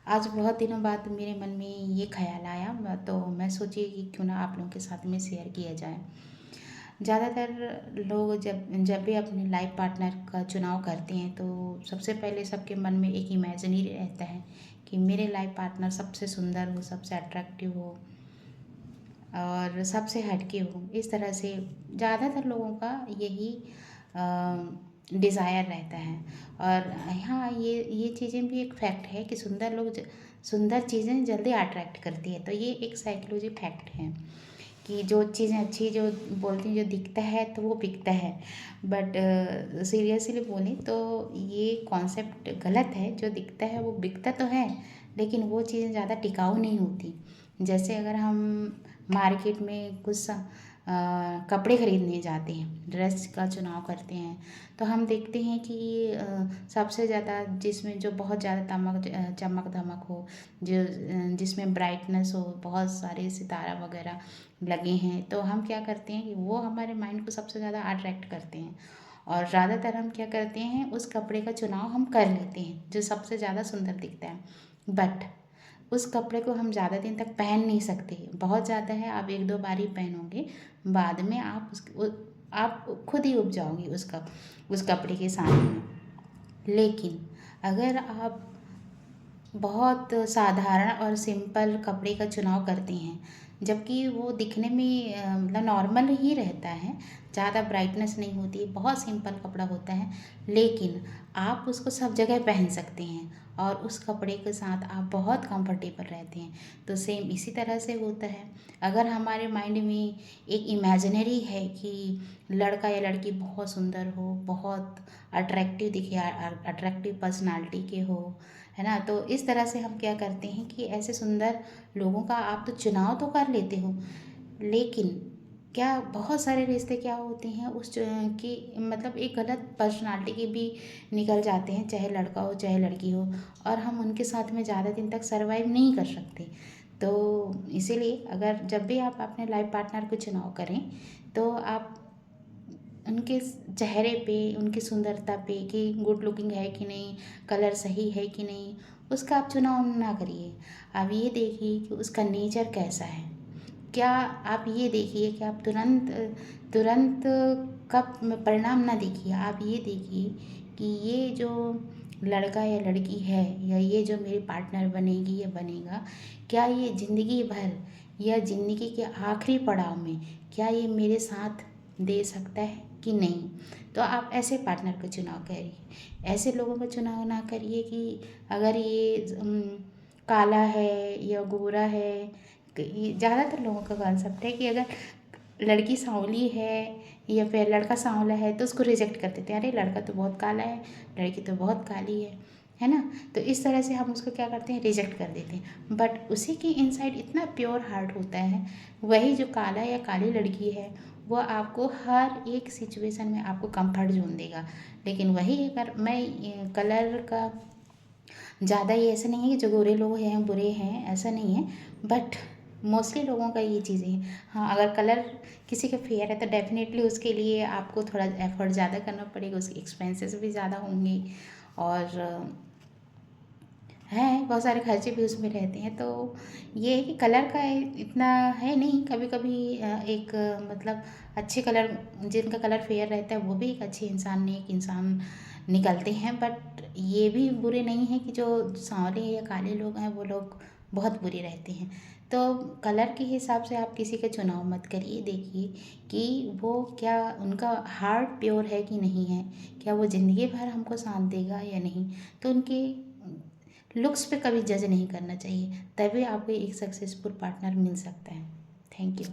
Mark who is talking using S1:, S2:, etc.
S1: आज बहुत दिनों बाद मेरे मन में ये ख़्याल आया तो मैं सोची कि क्यों ना आप लोगों के साथ में शेयर किया जाए। ज़्यादातर लोग जब जब भी अपने लाइफ पार्टनर का चुनाव करते हैं तो सबसे पहले सबके मन में एक इमेजिनरी रहता है कि मेरे लाइफ पार्टनर सबसे सुंदर हो, सबसे अट्रैक्टिव हो और सबसे हटके हो। इस तरह से ज़्यादातर लोगों का यही डिज़ायर रहता है। और हाँ, ये चीज़ें भी एक फैक्ट है कि सुंदर चीज़ें जल्दी अट्रैक्ट करती है। तो ये एक साइकोलॉजी फैक्ट है कि जो चीज़ें अच्छी जो बोलते हैं जो दिखता है तो वो बिकता है। बट सीरियसली बोलें तो ये कॉन्सेप्ट गलत है। जो दिखता है वो बिकता तो है, लेकिन वो चीज़ें ज़्यादा टिकाऊ नहीं होती। जैसे अगर हम मार्केट में कपड़े खरीदने जाते हैं, ड्रेस का चुनाव करते हैं, तो हम देखते हैं कि सबसे ज़्यादा जिसमें जो बहुत ज़्यादा चमक धमक हो, जिसमें ब्राइटनेस हो, बहुत सारे सितारा वगैरह लगे हैं, तो हम क्या करते हैं कि वो हमारे माइंड को सबसे ज़्यादा अट्रैक्ट करते हैं। और ज़्यादातर हम क्या करते हैं, उस कपड़े का चुनाव हम कर लेते हैं जो सबसे ज़्यादा सुंदर दिखता है। बट उस कपड़े को हम ज़्यादा दिन तक पहन नहीं सकते। बहुत ज़्यादा है, आप एक दो बार ही पहनोगे, बाद में आप खुद ही उब जाओगे उस कपड़े के सामने। लेकिन अगर आप बहुत साधारण और सिंपल कपड़े का चुनाव करते हैं, जबकि वो दिखने में मतलब नॉर्मल ही रहता है, ज़्यादा ब्राइटनेस नहीं होती, बहुत सिंपल कपड़ा होता है, लेकिन आप उसको सब जगह पहन सकते हैं और उस कपड़े के साथ आप बहुत कंफर्टेबल रहते हैं। तो सेम इसी तरह से होता है। अगर हमारे माइंड में एक इमेजिनरी है कि लड़का या लड़की बहुत सुंदर हो, बहुत अट्रैक्टिव दिखे, अट्रैक्टिव पर्सनालिटी के हो, है ना, तो इस तरह से हम क्या करते हैं कि ऐसे सुंदर लोगों का आप तो चुनाव तो कर लेते हो, लेकिन क्या बहुत सारे रिश्ते क्या होते हैं कि मतलब एक गलत पर्सनालिटी के भी निकल जाते हैं, चाहे लड़का हो चाहे लड़की हो, और हम उनके साथ में ज़्यादा दिन तक सरवाइव नहीं कर सकते। तो इसीलिए अगर जब भी आप अपने लाइफ पार्टनर को चुनाव करें तो आप उनके चेहरे पे, उनकी सुंदरता पे कि गुड लुकिंग है कि नहीं, कलर सही है कि नहीं, उसका आप चुनाव ना करिए। आप ये देखिए कि उसका नेचर कैसा है। क्या आप ये देखिए कि आप तुरंत तुरंत का परिणाम ना देखिए। आप ये देखिए कि ये जो लड़का या लड़की है या ये जो मेरी पार्टनर बनेगी या बनेगा, क्या ये ज़िंदगी भर या ज़िंदगी के आखिरी पड़ाव में क्या ये मेरे साथ दे सकता है कि नहीं। तो आप ऐसे पार्टनर का चुनाव करिए। ऐसे लोगों का चुनाव ना करिए कि अगर ये काला है या गोरा है। ज़्यादातर लोगों का कॉन्सेप्ट है कि अगर लड़की सांवली है या फिर लड़का सांवला है तो उसको रिजेक्ट कर देते हैं। अरे लड़का तो बहुत काला है, लड़की तो बहुत काली है ना। तो इस तरह से हम उसको क्या करते हैं, रिजेक्ट कर देते हैं। बट उसी के इनसाइड इतना प्योर हार्ट होता है। वही जो काला या काली लड़की है वो आपको हर एक सिचुएशन में आपको कंफर्ट जोन देगा। लेकिन वही अगर मैं कलर का ज़्यादा ही ऐसा नहीं है कि जो गोरे लोग हैं बुरे हैं, ऐसा नहीं है। बट मोस्टली लोगों का ये चीज़ें हैं। हाँ, अगर कलर किसी का फेयर है तो डेफिनेटली उसके लिए आपको थोड़ा एफर्ट ज़्यादा करना पड़ेगा, उसके एक्सपेंसेस भी ज़्यादा होंगे और हैं बहुत सारे खर्चे भी उसमें रहते हैं। तो ये है कि कलर का इतना है नहीं। कभी कभी एक मतलब अच्छे कलर, जिनका कलर फेयर रहता है वो भी एक अच्छे इंसान, नेक इंसान निकलते हैं। बट ये भी बुरे नहीं हैं कि जो सांवले या काले लोग हैं वो लोग बहुत बुरे रहते हैं। तो कलर के हिसाब से आप किसी का चुनाव मत करिए। देखिए कि वो क्या, उनका हार्ट प्योर है कि नहीं है, क्या वो ज़िंदगी भर हमको साथ देगा या नहीं। तो उनके लुक्स पे कभी जज नहीं करना चाहिए, तभी आपको एक सक्सेसफुल पार्टनर मिल सकता है। Thank you.